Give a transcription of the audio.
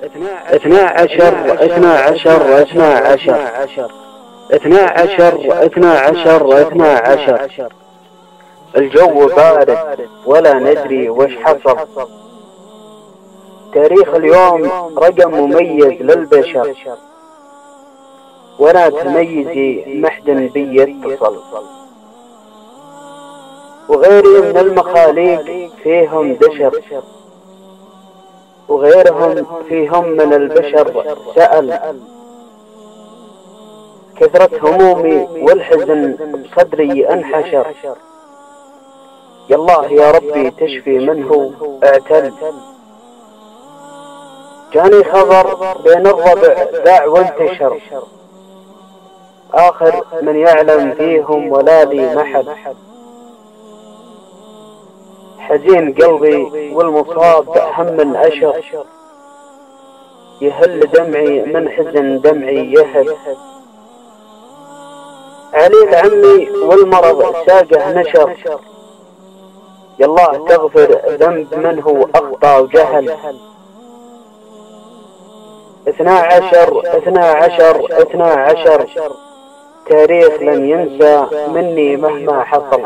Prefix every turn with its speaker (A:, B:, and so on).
A: اثنا عشر اثنا عشر اثنا عشر اثنا عشر اثنا عشر اثنا عشر. الجو بارد ولا ندري وش حصل. تاريخ اليوم رقم مميز للبشر، ولا تميزي محد بي يتصل. وغيري من المخاليق فيهم دشر، وغيرهم فيهم من البشر سأل. كثرة همومي والحزن بصدري انحشر. يالله يا ربي تشفي منه اعتل. جاني خبر بين الربع ذاع وانتشر، آخر من يعلم فيهم ولا لي محد. حزين قلبي والمصاب هم أشر، يهل دمعي من حزن دمعي يهل. عليل عمي والمرض ساقه نشر، يالله تغفر ذنب منه أخطأ وجهل. اثنا عشر اثنا عشر اثنا عشر، تاريخ لن ينسى مني مهما حصل.